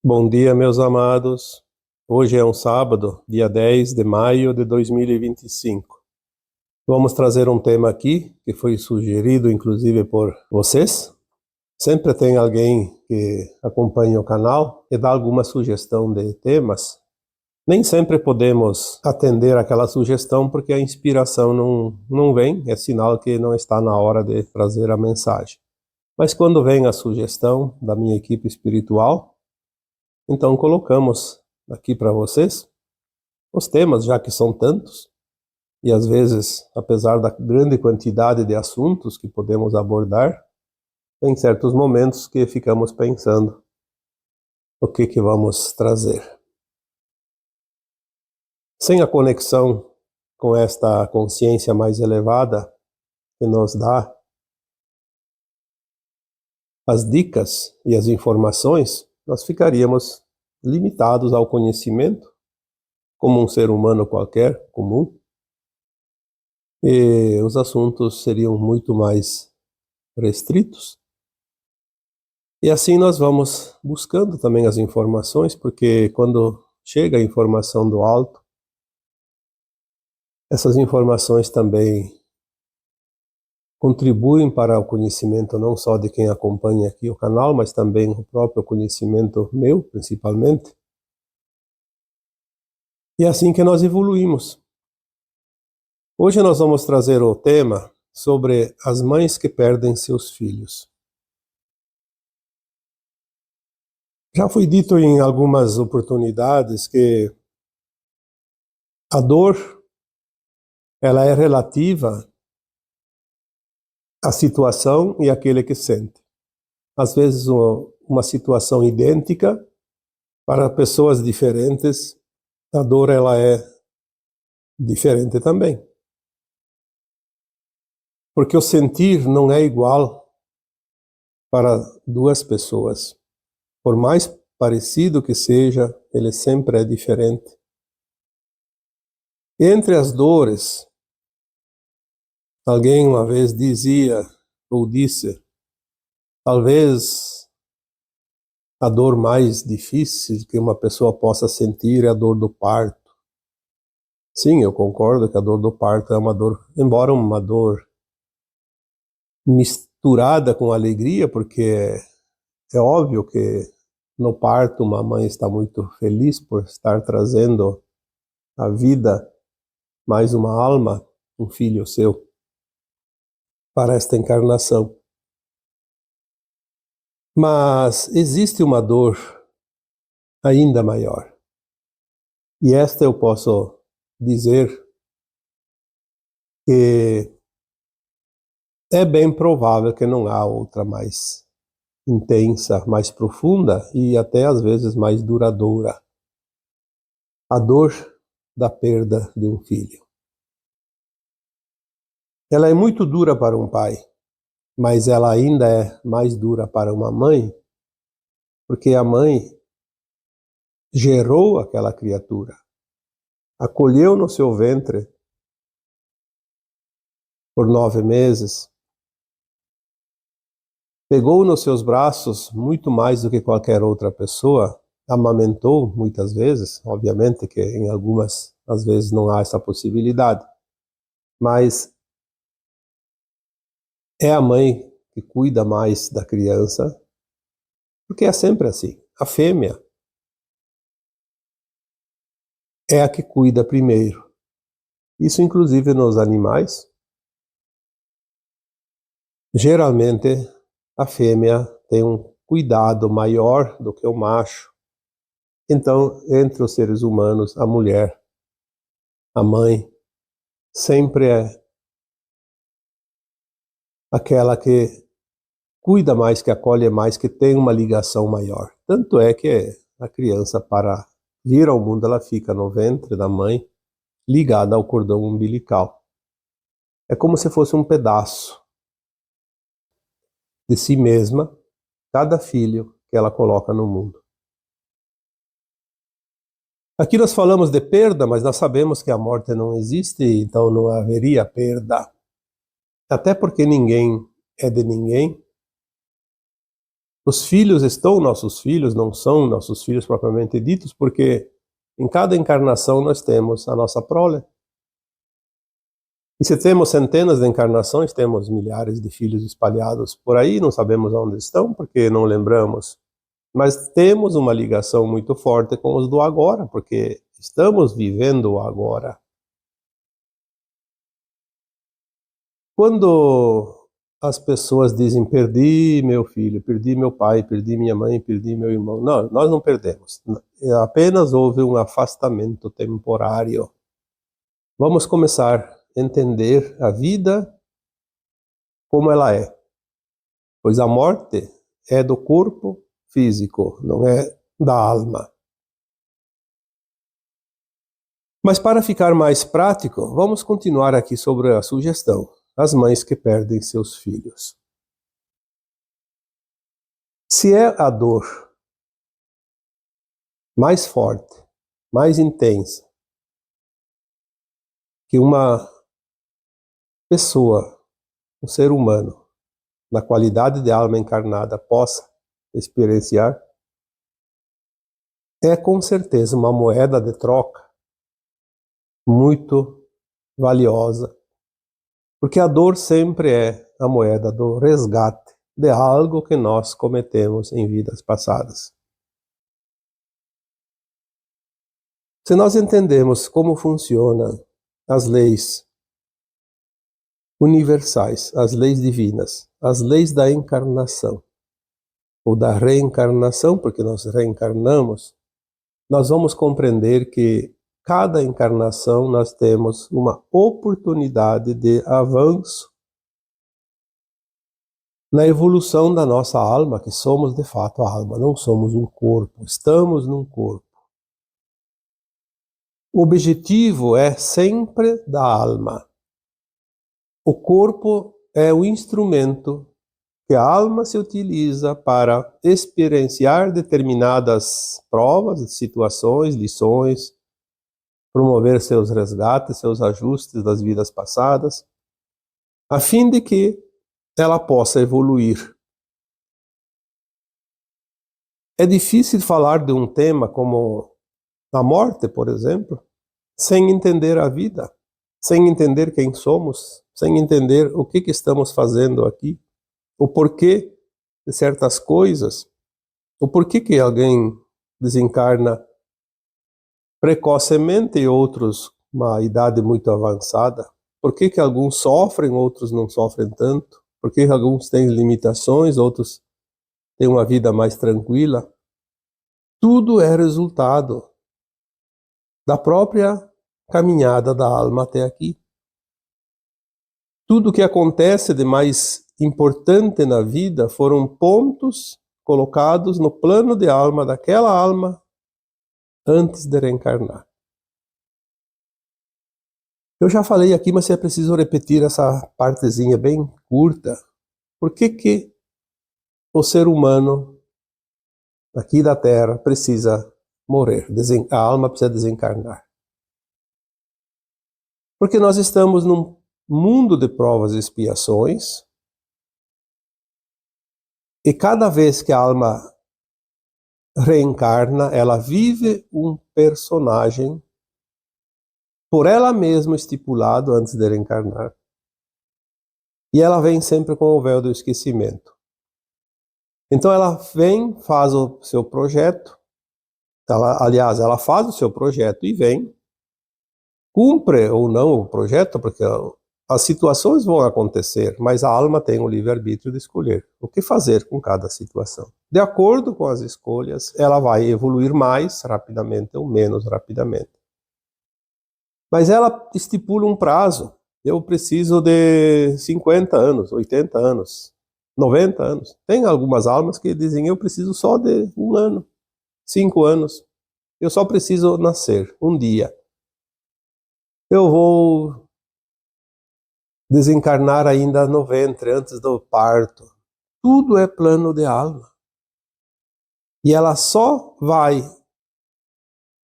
Bom dia, meus amados. Hoje é um sábado, dia 10 de maio de 2025. Vamos trazer um tema aqui que foi sugerido inclusive por vocês. Sempre tem alguém que acompanha o canal e dá alguma sugestão de temas. Nem sempre podemos atender aquela sugestão porque a inspiração não vem, é sinal que não está na hora de trazer a mensagem. Mas quando vem a sugestão da minha equipe espiritual, então colocamos aqui para vocês os temas, já que são tantos, e às vezes, apesar da grande quantidade de assuntos que podemos abordar, tem certos momentos que ficamos pensando o que vamos trazer. Sem a conexão com esta consciência mais elevada que nos dá as dicas e as informações, nós ficaríamos limitados ao conhecimento, como um ser humano qualquer, comum, e os assuntos seriam muito mais restritos. E assim nós vamos buscando também as informações, porque quando chega a informação do alto, essas informações também contribuem para o conhecimento não só de quem acompanha aqui o canal, mas também o próprio conhecimento meu, principalmente. E é assim que nós evoluímos. Hoje nós vamos trazer o tema sobre as mães que perdem seus filhos. Já foi dito em algumas oportunidades que a dor, ela é relativa à situação e àquele que sente. Às vezes uma situação idêntica, para pessoas diferentes, a dor ela é diferente também. Porque o sentir não é igual para duas pessoas. Por mais parecido que seja, ele sempre é diferente. Entre as dores, alguém uma vez dizia ou disse, talvez a dor mais difícil que uma pessoa possa sentir é a dor do parto. Sim, eu concordo que a dor do parto é uma dor, embora uma dor misturada com alegria, porque é óbvio que no parto uma mãe está muito feliz por estar trazendo à vida mais uma alma, um filho seu, para esta encarnação. Mas existe uma dor ainda maior. E esta eu posso dizer que é bem provável que não há outra mais intensa, mais profunda e até às vezes mais duradoura. A dor da perda de um filho. Ela é muito dura para um pai, mas ela ainda é mais dura para uma mãe, porque a mãe gerou aquela criatura, acolheu no seu ventre por 9 meses, pegou nos seus braços muito mais do que qualquer outra pessoa, amamentou muitas vezes, obviamente que em algumas, às vezes não há essa possibilidade, mas é a mãe que cuida mais da criança, porque é sempre assim. A fêmea é a que cuida primeiro. Isso inclusive nos animais. Geralmente a fêmea tem um cuidado maior do que o macho. Então, entre os seres humanos, a mulher, a mãe, sempre é aquela que cuida mais, que acolhe mais, que tem uma ligação maior. Tanto é que a criança, para vir ao mundo, ela fica no ventre da mãe, ligada ao cordão umbilical. É como se fosse um pedaço de si mesma, cada filho que ela coloca no mundo. Aqui nós falamos de perda, mas nós sabemos que a morte não existe, então não haveria perda. Até porque ninguém é de ninguém, Os filhos estão nossos filhos, não são nossos filhos propriamente ditos, porque em cada encarnação nós temos a nossa prole. E se temos centenas de encarnações, temos milhares de filhos espalhados por aí, não sabemos onde estão, porque não lembramos. Mas temos uma ligação muito forte com os do agora, porque estamos vivendo o agora. Quando as pessoas dizem, perdi meu filho, perdi meu pai, perdi minha mãe, perdi meu irmão. Não, nós não perdemos. Apenas houve um afastamento temporário. Vamos começar a entender a vida como ela é. Pois a morte é do corpo físico, não é da alma. Mas para ficar mais prático, vamos continuar aqui sobre a sugestão. As mães que perdem seus filhos. Se é a dor mais forte, mais intensa, que uma pessoa, um ser humano, na qualidade de alma encarnada, possa experienciar, é com certeza uma moeda de troca muito valiosa, porque a dor sempre é a moeda do resgate de algo que nós cometemos em vidas passadas. Se nós entendemos como funcionam as leis universais, as leis divinas, as leis da encarnação, ou da reencarnação, porque nós reencarnamos, nós vamos compreender que cada encarnação nós temos uma oportunidade de avanço na evolução da nossa alma, que somos de fato a alma, não somos um corpo, estamos num corpo. O objetivo é sempre da alma. O corpo é o instrumento que a alma se utiliza para experienciar determinadas provas, situações, lições, promover seus resgates, seus ajustes das vidas passadas, a fim de que ela possa evoluir. É difícil falar de um tema como a morte, por exemplo, sem entender a vida, sem entender quem somos, sem entender o que estamos fazendo aqui, o porquê de certas coisas, o porquê que alguém desencarna precocemente e outros uma idade muito avançada, por que alguns sofrem, outros não sofrem tanto, por que alguns têm limitações, outros têm uma vida mais tranquila. Tudo é resultado da própria caminhada da alma até aqui. Tudo que acontece de mais importante na vida foram pontos colocados no plano de alma daquela alma antes de reencarnar. Eu já falei aqui, mas é preciso repetir essa partezinha bem curta. Por que o ser humano aqui da Terra precisa morrer? A alma precisa desencarnar. Porque nós estamos num mundo de provas e expiações, e cada vez que a alma reencarna, ela vive um personagem por ela mesma estipulado antes de reencarnar. E ela vem sempre com o véu do esquecimento. Então ela vem, faz o seu projeto, ela faz o seu projeto e vem, cumpre ou não o projeto, porque as situações vão acontecer, mas a alma tem o livre-arbítrio de escolher o que fazer com cada situação. De acordo com as escolhas, ela vai evoluir mais rapidamente ou menos rapidamente. Mas ela estipula um prazo. Eu preciso de 50 anos, 80 anos, 90 anos. Tem algumas almas que dizem, eu preciso só de 1 ano, 5 anos. Eu só preciso nascer um dia. Eu vou desencarnar ainda no ventre, antes do parto. Tudo é plano de alma. E ela só vai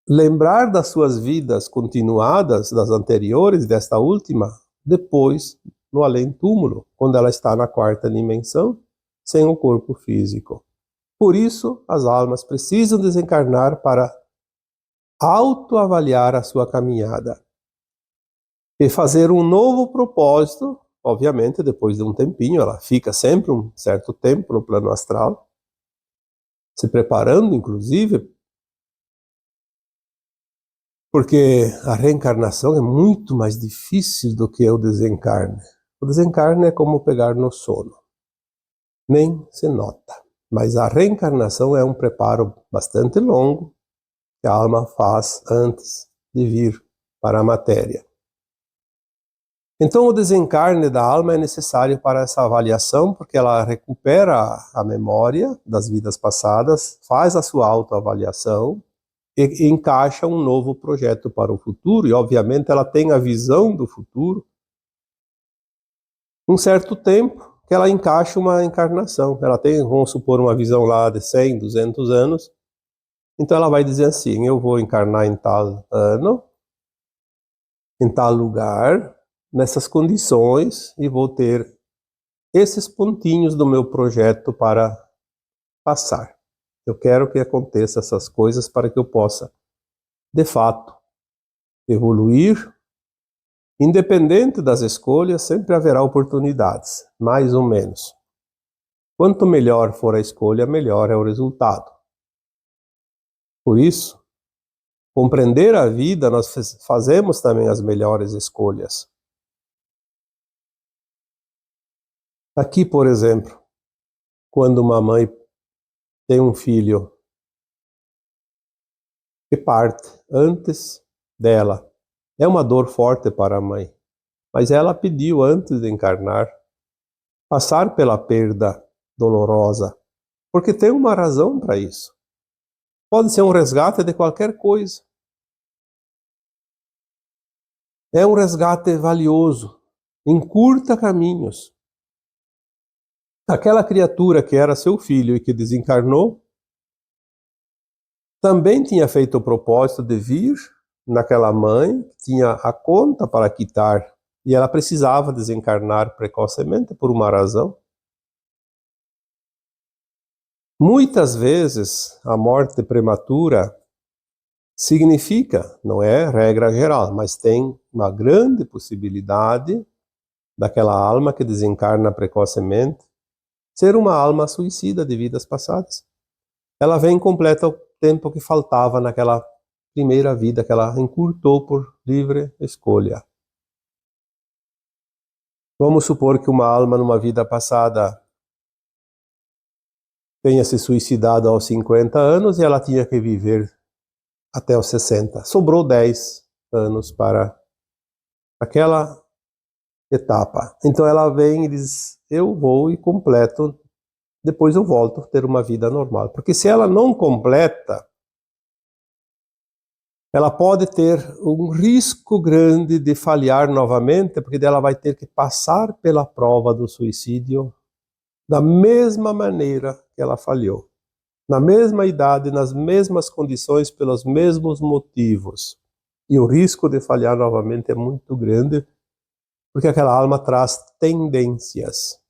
lembrar das suas vidas continuadas, das anteriores, desta última, depois, no além-túmulo, quando ela está na 4ª dimensão, sem o corpo físico. Por isso, as almas precisam desencarnar para autoavaliar a sua caminhada e fazer um novo propósito. Obviamente, depois de um tempinho, ela fica sempre um certo tempo no plano astral, se preparando, inclusive, porque a reencarnação é muito mais difícil do que o desencarne. O desencarne é como pegar no sono, nem se nota. Mas a reencarnação é um preparo bastante longo que a alma faz antes de vir para a matéria. Então, o desencarne da alma é necessário para essa avaliação, porque ela recupera a memória das vidas passadas, faz a sua autoavaliação e encaixa um novo projeto para o futuro, e obviamente ela tem a visão do futuro. Um certo tempo que ela encaixa uma encarnação. Ela tem, vamos supor, uma visão lá de 100, 200 anos. Então ela vai dizer assim: eu vou encarnar em tal ano, em tal lugar, nessas condições, e vou ter esses pontinhos do meu projeto para passar. Eu quero que aconteça essas coisas para que eu possa, de fato, evoluir. Independente das escolhas, sempre haverá oportunidades, mais ou menos. Quanto melhor for a escolha, melhor é o resultado. Por isso, compreender a vida, nós fazemos também as melhores escolhas. Aqui, por exemplo, quando uma mãe tem um filho que parte antes dela, é uma dor forte para a mãe, mas ela pediu antes de encarnar passar pela perda dolorosa, porque tem uma razão para isso. Pode ser um resgate de qualquer coisa. É um resgate valioso, encurta caminhos. Aquela criatura que era seu filho e que desencarnou, também tinha feito o propósito de vir naquela mãe, tinha a conta para quitar, e ela precisava desencarnar precocemente por uma razão. Muitas vezes, a morte prematura significa, não é regra geral, mas tem uma grande possibilidade daquela alma que desencarna precocemente ser uma alma suicida de vidas passadas. Ela vem e completa o tempo que faltava naquela primeira vida que ela encurtou por livre escolha. Vamos supor que uma alma numa vida passada tenha se suicidado aos 50 anos e ela tinha que viver até os 60. Sobrou 10 anos para aquela etapa. Então ela vem e diz: eu vou e completo, depois eu volto a ter uma vida normal. Porque se ela não completa, ela pode ter um risco grande de falhar novamente, porque ela vai ter que passar pela prova do suicídio da mesma maneira que ela falhou. Na mesma idade, nas mesmas condições, pelos mesmos motivos. E o risco de falhar novamente é muito grande, porque aquela alma traz tendências.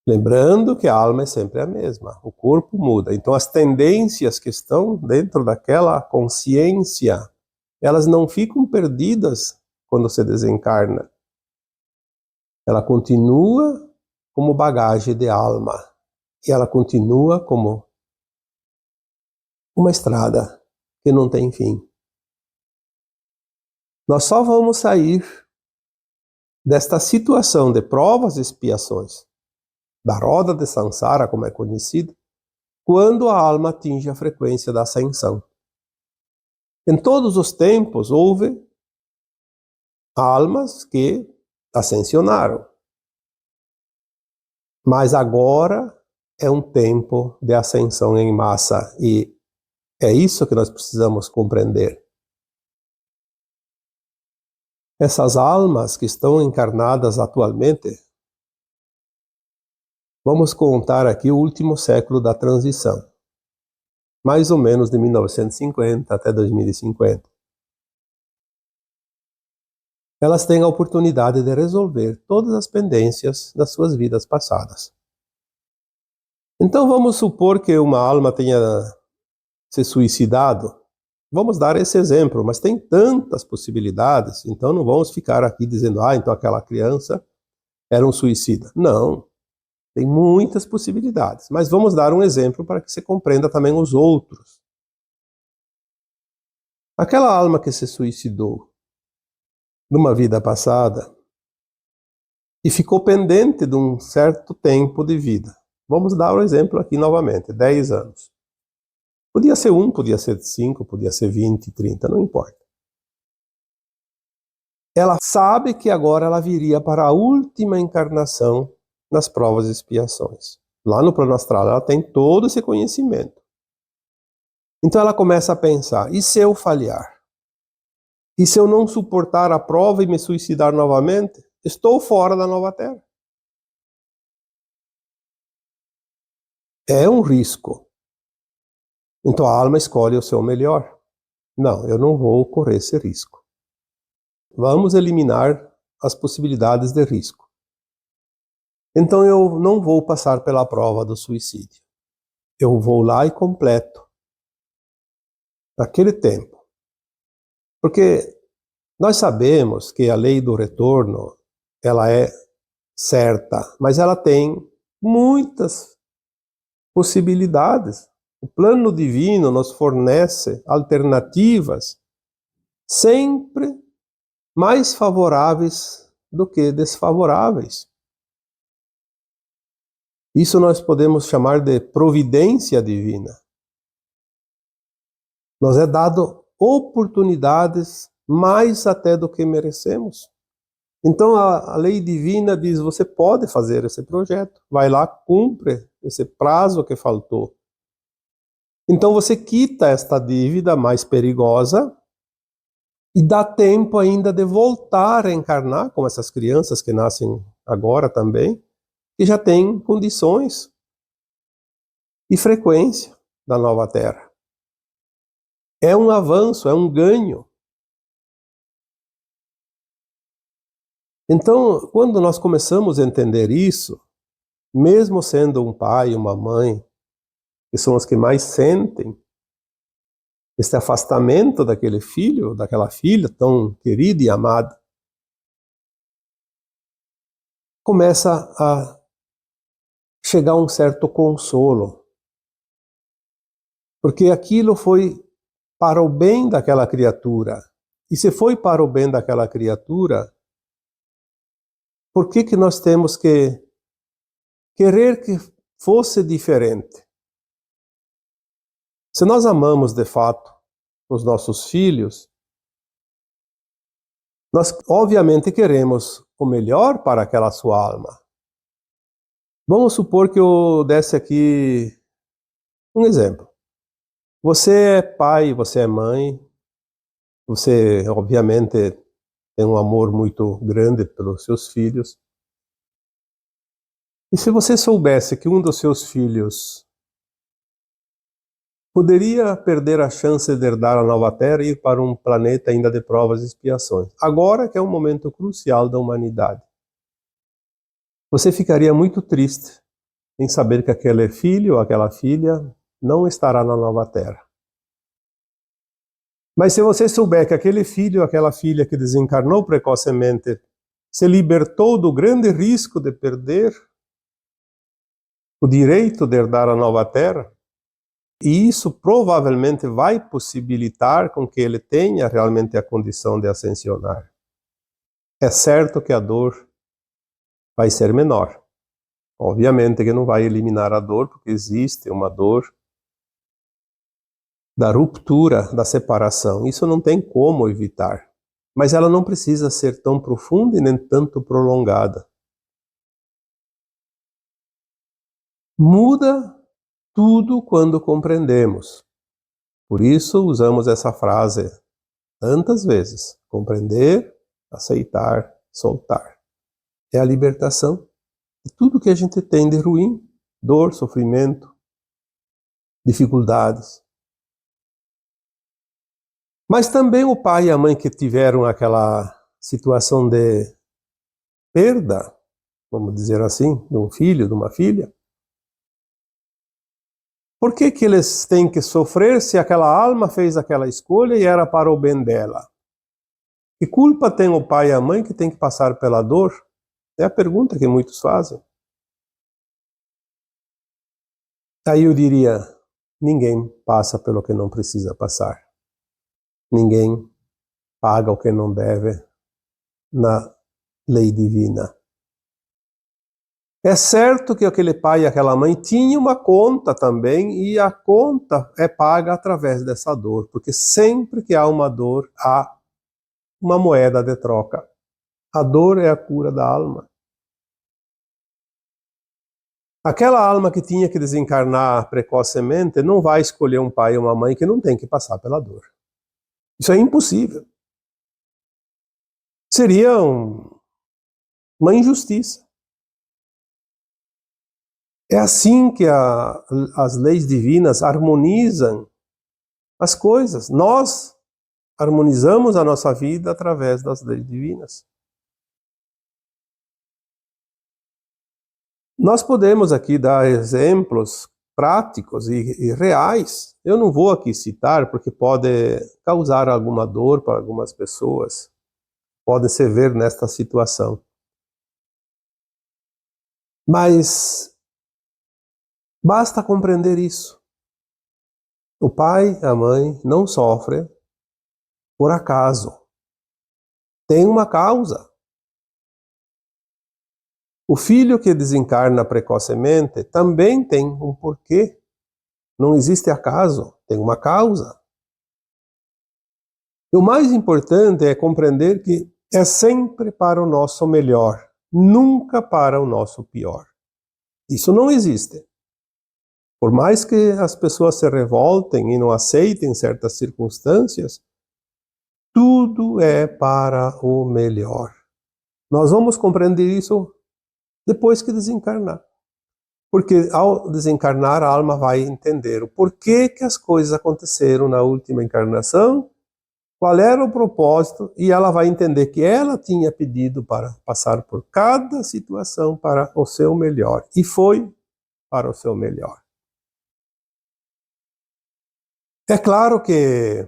Lembrando que a alma é sempre a mesma, o corpo muda. Então as tendências que estão dentro daquela consciência, elas não ficam perdidas quando se desencarna. Ela continua como bagagem de alma. E ela continua como uma estrada que não tem fim. Nós só vamos sair desta situação de provas e expiações, da roda de Sansara, como é conhecido, quando a alma atinge a frequência da ascensão. Em todos os tempos houve almas que ascensionaram, mas agora é um tempo de ascensão em massa e é isso que nós precisamos compreender. Essas almas que estão encarnadas atualmente, vamos contar aqui o último século da transição, mais ou menos de 1950 até 2050. Elas têm a oportunidade de resolver todas as pendências das suas vidas passadas. Então vamos supor que uma alma tenha se suicidado. Vamos dar esse exemplo, mas tem tantas possibilidades, então não vamos ficar aqui dizendo, então aquela criança era um suicida. Não, tem muitas possibilidades, mas vamos dar um exemplo para que você compreenda também os outros. Aquela alma que se suicidou numa vida passada e ficou pendente de um certo tempo de vida. Vamos dar o exemplo aqui novamente, 10 anos. Podia ser 1, podia ser 5, podia ser 20, 30, não importa. Ela sabe que agora ela viria para a última encarnação nas provas e expiações. Lá no plano astral ela tem todo esse conhecimento. Então ela começa a pensar, e se eu falhar? E se eu não suportar a prova e me suicidar novamente? Estou fora da nova Terra. É um risco. Então a alma escolhe o seu melhor. Não, eu não vou correr esse risco. Vamos eliminar as possibilidades de risco. Então eu não vou passar pela prova do suicídio. Eu vou lá e completo naquele tempo. Porque nós sabemos que a lei do retorno, ela é certa, mas ela tem muitas possibilidades. O plano divino nos fornece alternativas sempre mais favoráveis do que desfavoráveis. Isso nós podemos chamar de providência divina. Nos é dado oportunidades mais até do que merecemos. Então a lei divina diz, você pode fazer esse projeto, vai lá, cumpre esse prazo que faltou. Então você quita esta dívida mais perigosa e dá tempo ainda de voltar a encarnar, como essas crianças que nascem agora também, que já têm condições e frequência da nova Terra. É um avanço, é um ganho. Então, quando nós começamos a entender isso, mesmo sendo um pai, uma mãe, que são os que mais sentem esse afastamento daquele filho, daquela filha tão querida e amada, começa a chegar um certo consolo. Porque aquilo foi para o bem daquela criatura. E se foi para o bem daquela criatura, por que nós temos que querer que fosse diferente? Se nós amamos de fato os nossos filhos, nós obviamente queremos o melhor para aquela sua alma. Vamos supor que eu desse aqui um exemplo. Você é pai, você é mãe, você obviamente tem um amor muito grande pelos seus filhos. E se você soubesse que um dos seus filhos poderia perder a chance de herdar a nova Terra e ir para um planeta ainda de provas e expiações, agora que é um momento crucial da humanidade, você ficaria muito triste em saber que aquele filho ou aquela filha não estará na nova Terra. Mas se você souber que aquele filho ou aquela filha que desencarnou precocemente se libertou do grande risco de perder o direito de herdar a nova Terra, e isso provavelmente vai possibilitar com que ele tenha realmente a condição de ascensionar. É certo que a dor vai ser menor. Obviamente que não vai eliminar a dor, porque existe uma dor da ruptura, da separação. Isso não tem como evitar. Mas ela não precisa ser tão profunda e nem tanto prolongada. Muda tudo quando compreendemos. Por isso usamos essa frase tantas vezes. Compreender, aceitar, soltar. É a libertação de tudo que a gente tem de ruim, dor, sofrimento, dificuldades. Mas também o pai e a mãe que tiveram aquela situação de perda, vamos dizer assim, de um filho, de uma filha, Por que que eles têm que sofrer se aquela alma fez aquela escolha e era para o bem dela? Que culpa tem o pai e a mãe que tem que passar pela dor? É a pergunta que muitos fazem. Aí eu diria, ninguém passa pelo que não precisa passar. Ninguém paga o que não deve na lei divina. É certo que aquele pai e aquela mãe tinham uma conta também, e a conta é paga através dessa dor, porque sempre que há uma dor, há uma moeda de troca. A dor é a cura da alma. Aquela alma que tinha que desencarnar precocemente não vai escolher um pai ou uma mãe que não tem que passar pela dor. Isso é impossível. Seria uma injustiça. É assim que as leis divinas harmonizam as coisas. Nós harmonizamos a nossa vida através das leis divinas. Nós podemos aqui dar exemplos práticos e reais. Eu não vou aqui citar porque pode causar alguma dor para algumas pessoas. Podem se ver nesta situação. Mas basta compreender isso. O pai e a mãe não sofrem por acaso. Tem uma causa. O filho que desencarna precocemente também tem um porquê. Não existe acaso, tem uma causa. E o mais importante é compreender que é sempre para o nosso melhor, nunca para o nosso pior. Isso não existe. Por mais que as pessoas se revoltem e não aceitem certas circunstâncias, tudo é para o melhor. Nós vamos compreender isso depois que desencarnar. Porque ao desencarnar, a alma vai entender o porquê que as coisas aconteceram na última encarnação, qual era o propósito, e ela vai entender que ela tinha pedido para passar por cada situação para o seu melhor. E foi para o seu melhor. É claro que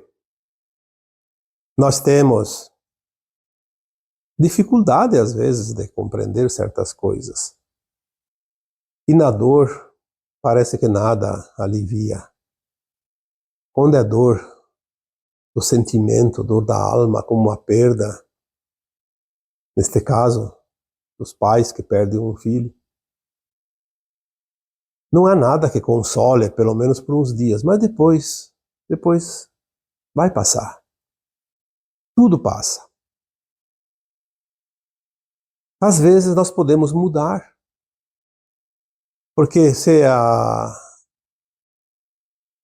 nós temos dificuldade, às vezes, de compreender certas coisas. E na dor, parece que nada alivia. Quando é dor do sentimento, dor da alma, como uma perda, neste caso, dos pais que perdem um filho, não há nada que console, pelo menos por uns dias, mas depois vai passar. Tudo passa. Às vezes nós podemos mudar. Porque se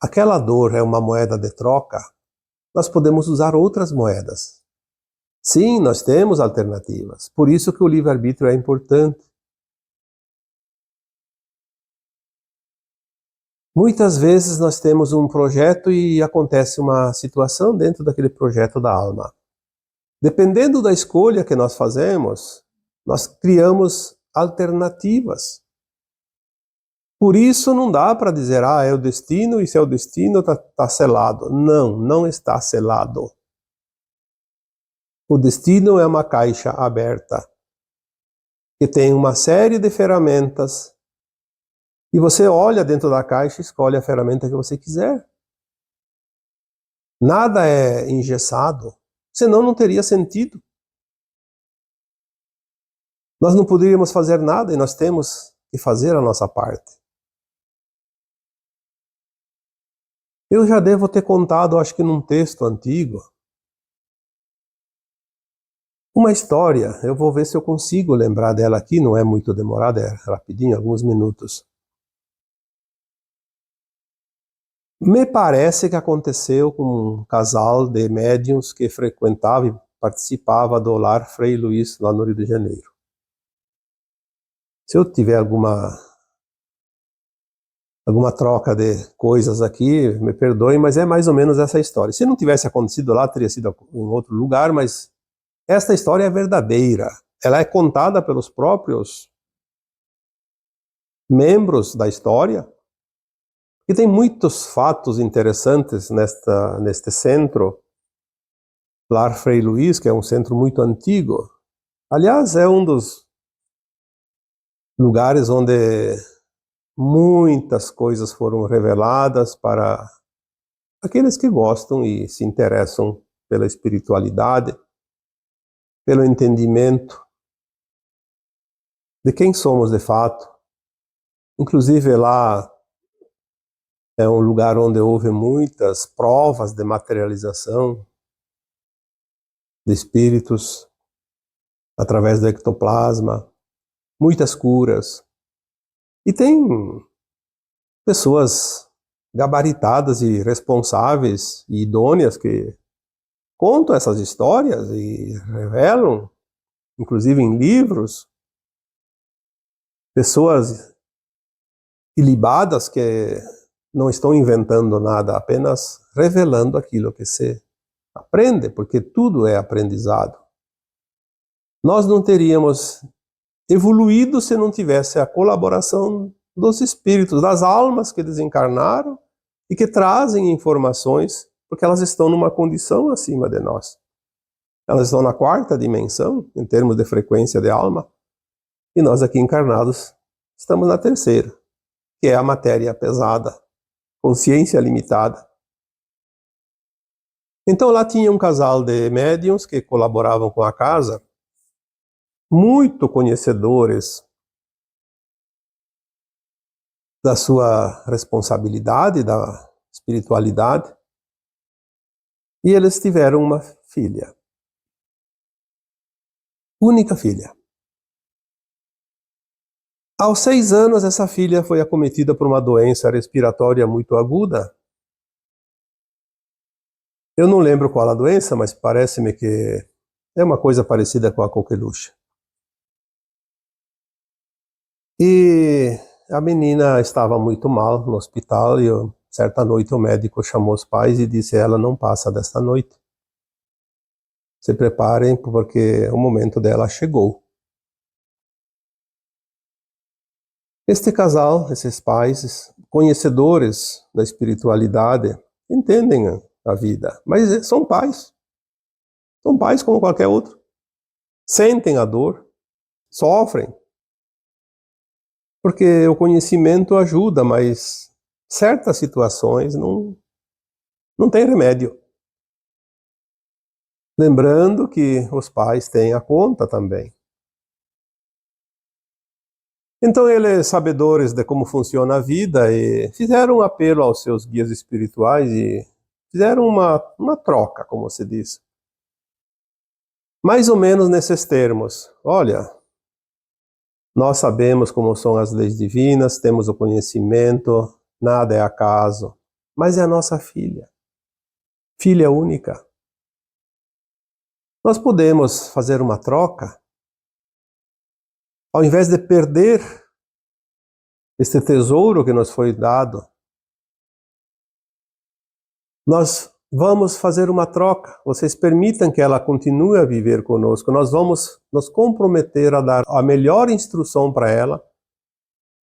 aquela dor é uma moeda de troca, nós podemos usar outras moedas. Sim, nós temos alternativas. Por isso que o livre-arbítrio é importante. Muitas vezes nós temos um projeto e acontece uma situação dentro daquele projeto da alma. Dependendo da escolha que nós fazemos, nós criamos alternativas. Por isso não dá para dizer, é o destino, e se é o destino está selado. Não, não está selado. O destino é uma caixa aberta, que tem uma série de ferramentas, e você olha dentro da caixa e escolhe a ferramenta que você quiser. Nada é engessado, senão não teria sentido. Nós não poderíamos fazer nada, e nós temos que fazer a nossa parte. Eu já devo ter contado, acho que num texto antigo, uma história. Eu vou ver se eu consigo lembrar dela aqui, não é muito demorada, é rapidinho, alguns minutos. Me parece que aconteceu com um casal de médiuns que frequentava e participava do Lar Frei Luís, lá no Rio de Janeiro. Se eu tiver alguma troca de coisas aqui, me perdoem, mas é mais ou menos essa história. Se não tivesse acontecido lá, teria sido em outro lugar, mas esta história é verdadeira. Ela é contada pelos próprios membros da história, E tem muitos fatos interessantes neste centro, Lar Frei Luiz, que é um centro muito antigo. Aliás, é um dos lugares onde muitas coisas foram reveladas para aqueles que gostam e se interessam pela espiritualidade, pelo entendimento de quem somos de fato. Inclusive lá é um lugar onde houve muitas provas de materialização de espíritos através do ectoplasma, muitas curas. E tem pessoas gabaritadas e responsáveis e idôneas que contam essas histórias e revelam, inclusive em livros, pessoas ilibadas que não estão inventando nada, apenas revelando aquilo que se aprende, porque tudo é aprendizado. Nós não teríamos evoluído se não tivesse a colaboração dos espíritos, das almas que desencarnaram e que trazem informações, porque elas estão numa condição acima de nós. Elas estão na 4ª dimensão, em termos de frequência de alma, e nós aqui encarnados estamos na 3ª, que é a matéria pesada, consciência limitada. Então lá tinha um casal de médiuns que colaboravam com a casa, muito conhecedores da sua responsabilidade, da espiritualidade, e eles tiveram uma filha, única filha. Aos 6 anos, essa filha foi acometida por uma doença respiratória muito aguda. Eu não lembro qual a doença, mas parece-me que é uma coisa parecida com a coqueluche. E a menina estava muito mal no hospital e certa noite o médico chamou os pais e disse: ela não passa desta noite. Se preparem porque o momento dela chegou. Este casal, esses pais, conhecedores da espiritualidade, entendem a vida, mas são pais. São pais como qualquer outro. Sentem a dor, sofrem. Porque o conhecimento ajuda, mas certas situações não tem remédio. Lembrando que os pais têm a conta também. Então eles, sabedores de como funciona a vida, e fizeram um apelo aos seus guias espirituais e fizeram uma troca, como se diz. Mais ou menos nesses termos. Olha, nós sabemos como são as leis divinas, temos o conhecimento, nada é acaso, mas é a nossa filha, filha única. Nós podemos fazer uma troca, ao invés de perder este tesouro que nos foi dado, nós vamos fazer uma troca. Vocês permitam que ela continue a viver conosco. Nós vamos nos comprometer a dar a melhor instrução para ela.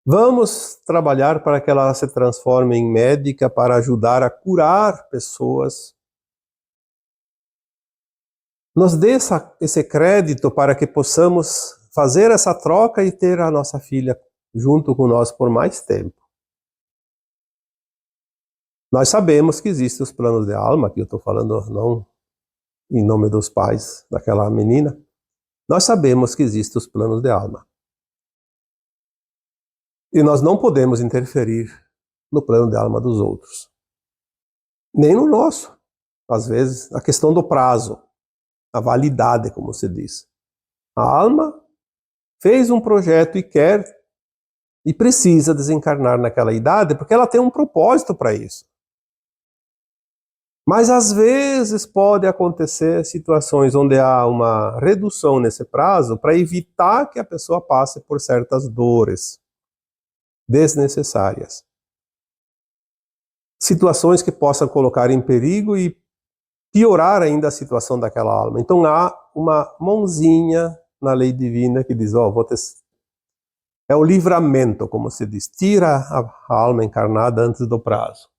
Vamos trabalhar para que ela se transforme em médica para ajudar a curar pessoas. Nos dê esse crédito para que possamos fazer essa troca e ter a nossa filha junto com nós por mais tempo. Nós sabemos que existem os planos de alma, que eu estou falando não em nome dos pais daquela menina. Nós sabemos que existem os planos de alma. E nós não podemos interferir no plano de alma dos outros. Nem no nosso. Às vezes, a questão do prazo, a validade, como se diz. A alma fez um projeto e quer e precisa desencarnar naquela idade porque ela tem um propósito para isso. Mas às vezes pode acontecer situações onde há uma redução nesse prazo para evitar que a pessoa passe por certas dores desnecessárias. Situações que possam colocar em perigo e piorar ainda a situação daquela alma. Então há uma mãozinha na lei divina que diz, vou É o livramento, como se diz, tira a alma encarnada antes do prazo.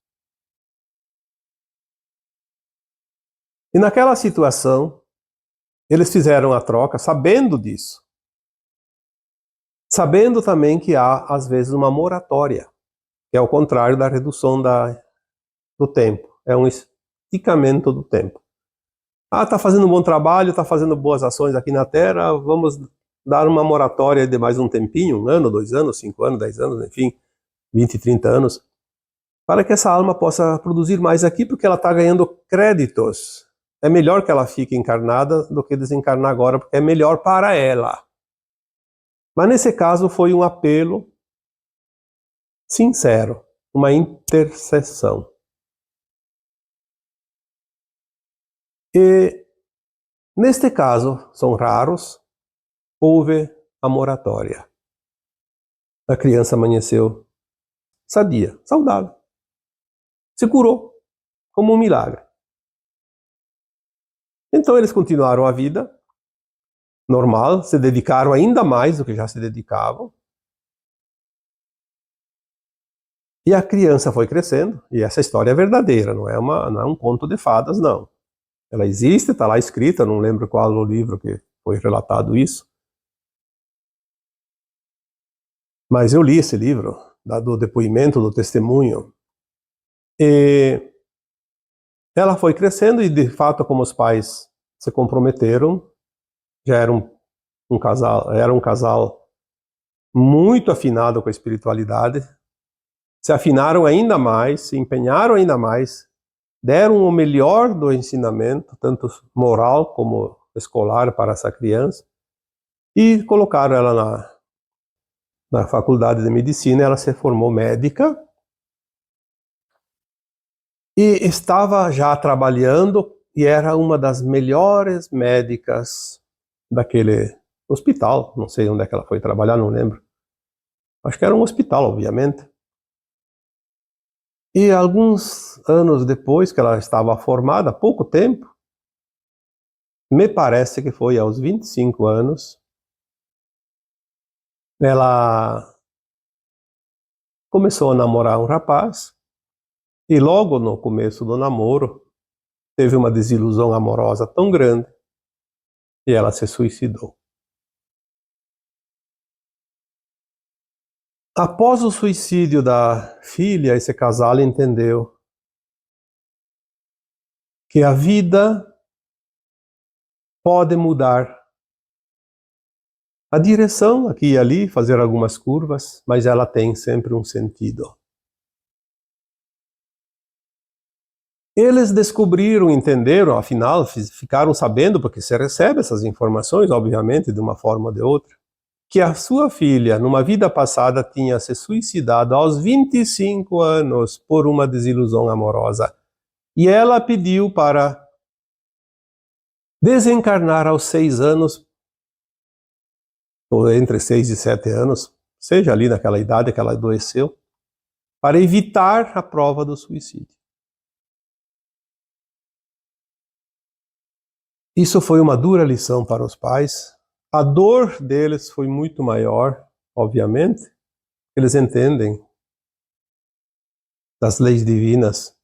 E naquela situação, eles fizeram a troca sabendo disso. Sabendo também que há, às vezes, uma moratória, que é o contrário da redução do tempo. É um esticamento do tempo. Ah, está fazendo um bom trabalho, está fazendo boas ações aqui na Terra, vamos dar uma moratória de mais um tempinho, 1 ano, 2 anos, 5 anos, 10 anos, enfim, 20, 30 anos, para que essa alma possa produzir mais aqui, porque ela está ganhando créditos. É melhor que ela fique encarnada do que desencarnar agora, porque é melhor para ela. Mas nesse caso foi um apelo sincero, uma intercessão. E neste caso, são raros, houve a moratória. A criança amanheceu sadia, saudável. Se curou, como um milagre. Então eles continuaram a vida normal, se dedicaram ainda mais do que já se dedicavam. E a criança foi crescendo, e essa história é verdadeira, não é um conto de fadas, não. Ela existe, está lá escrita, não lembro qual o livro que foi relatado isso. Mas eu li esse livro, do depoimento, do testemunho. E ela foi crescendo e, de fato, como os pais se comprometeram, já era um casal muito afinado com a espiritualidade, se afinaram ainda mais, se empenharam ainda mais, deram o melhor do ensinamento, tanto moral como escolar, para essa criança, e colocaram ela na faculdade de medicina. Ela se formou médica e estava já trabalhando e era uma das melhores médicas daquele hospital. Não sei onde é que ela foi trabalhar, não lembro. Acho que era um hospital, obviamente. E alguns anos depois que ela estava formada, pouco tempo, me parece que foi aos 25 anos, ela começou a namorar um rapaz e logo no começo do namoro teve uma desilusão amorosa tão grande e ela se suicidou. Após o suicídio da filha, esse casal entendeu que a vida pode mudar a direção aqui e ali, fazer algumas curvas, mas ela tem sempre um sentido. Eles descobriram, entenderam, afinal, ficaram sabendo, porque você recebe essas informações, obviamente, de uma forma ou de outra, que a sua filha, numa vida passada, tinha se suicidado aos 25 anos por uma desilusão amorosa. E ela pediu para desencarnar aos 6 anos, ou entre 6 e 7 anos, seja ali naquela idade que ela adoeceu, para evitar a prova do suicídio. Isso foi uma dura lição para os pais. A dor deles foi muito maior, obviamente. Eles entendem das leis divinas,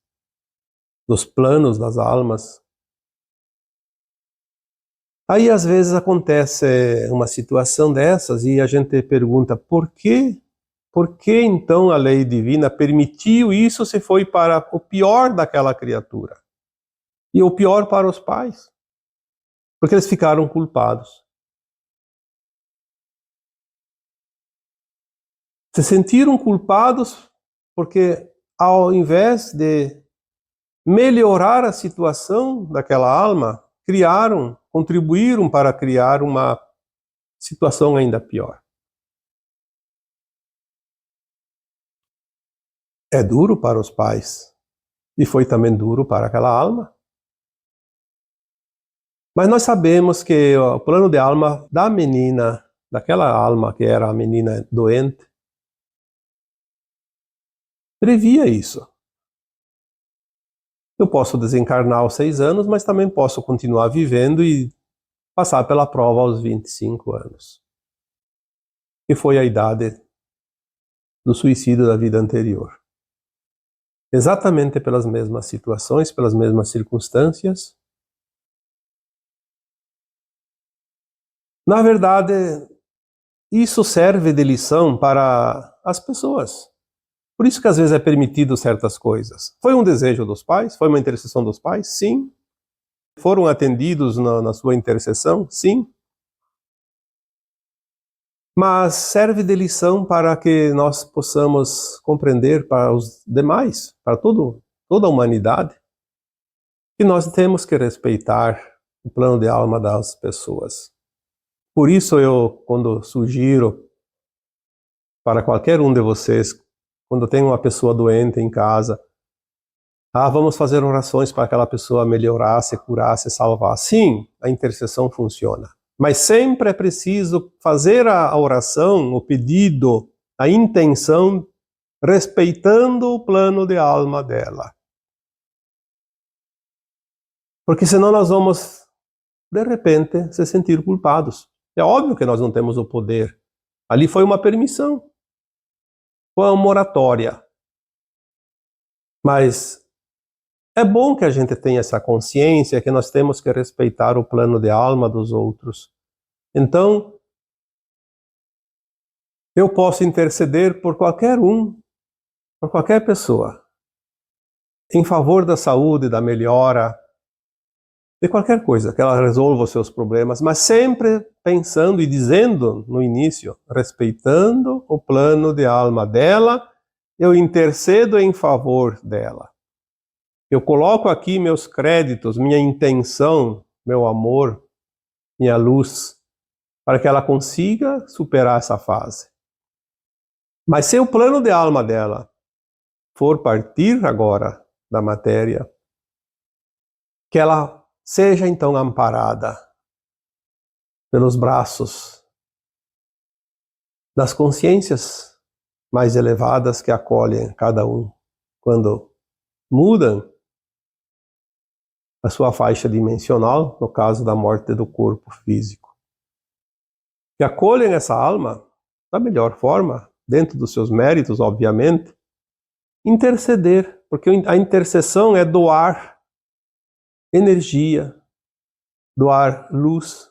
dos planos das almas. Aí às vezes acontece uma situação dessas e a gente pergunta por quê? Por que então a lei divina permitiu isso se foi para o pior daquela criatura? E o pior para os pais? Porque eles ficaram culpados. Se sentiram culpados porque, ao invés de melhorar a situação daquela alma, contribuíram para criar uma situação ainda pior. É duro para os pais e foi também duro para aquela alma. Mas nós sabemos que o plano de alma da menina, daquela alma que era a menina doente, previa isso. Eu posso desencarnar aos 6 anos, mas também posso continuar vivendo e passar pela prova aos 25 anos. que foi a idade do suicídio da vida anterior. Exatamente pelas mesmas situações, pelas mesmas circunstâncias. Na verdade, isso serve de lição para as pessoas. Por isso que às vezes é permitido certas coisas. Foi um desejo dos pais? Foi uma intercessão dos pais? Sim. Foram atendidos na sua intercessão? Sim. Mas serve de lição para que nós possamos compreender para os demais, para toda a humanidade, que nós temos que respeitar o plano de alma das pessoas. Por isso eu, quando sugiro para qualquer um de vocês, quando tem uma pessoa doente em casa, vamos fazer orações para aquela pessoa melhorar, se curar, se salvar. Sim, a intercessão funciona. Mas sempre é preciso fazer a oração, o pedido, a intenção, respeitando o plano de alma dela. Porque senão nós vamos, de repente, se sentir culpados. É óbvio que nós não temos o poder. Ali foi uma permissão. Foi uma moratória. Mas é bom que a gente tenha essa consciência que nós temos que respeitar o plano de alma dos outros. Então, eu posso interceder por qualquer um, por qualquer pessoa, em favor da saúde, da melhora, de qualquer coisa, que ela resolva os seus problemas, mas sempre pensando e dizendo no início, respeitando o plano de alma dela, eu intercedo em favor dela. Eu coloco aqui meus créditos, minha intenção, meu amor, minha luz, para que ela consiga superar essa fase. Mas se o plano de alma dela for partir agora da matéria, que ela seja então amparada pelos braços das consciências mais elevadas que acolhem cada um quando mudam a sua faixa dimensional, no caso da morte do corpo físico. Que acolhem essa alma da melhor forma, dentro dos seus méritos, obviamente, interceder, porque a intercessão é doar energia, doar luz,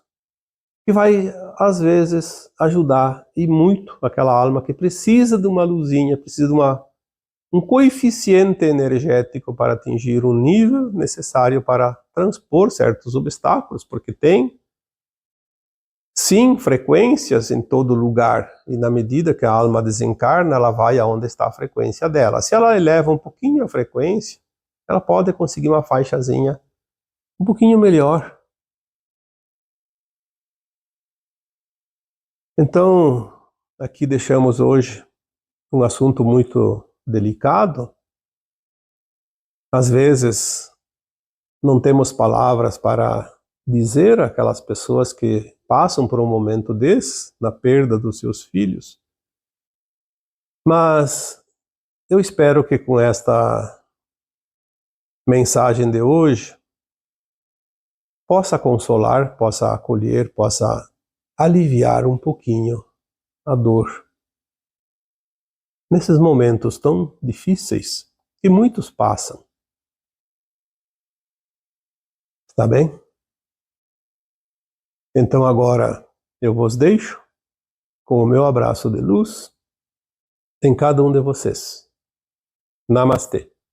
que vai, às vezes, ajudar, e muito, aquela alma que precisa de uma luzinha, precisa de um coeficiente energético para atingir um nível necessário para transpor certos obstáculos, porque tem, sim, frequências em todo lugar, e na medida que a alma desencarna, ela vai aonde está a frequência dela. Se ela eleva um pouquinho a frequência, ela pode conseguir uma faixazinha um pouquinho melhor. Então, aqui deixamos hoje um assunto muito delicado. Às vezes, não temos palavras para dizer àquelas pessoas que passam por um momento desse, na perda dos seus filhos. Mas eu espero que com esta mensagem de hoje possa consolar, possa acolher, possa aliviar um pouquinho a dor nesses momentos tão difíceis que muitos passam. Está bem? Então agora eu vos deixo com o meu abraço de luz em cada um de vocês. Namastê.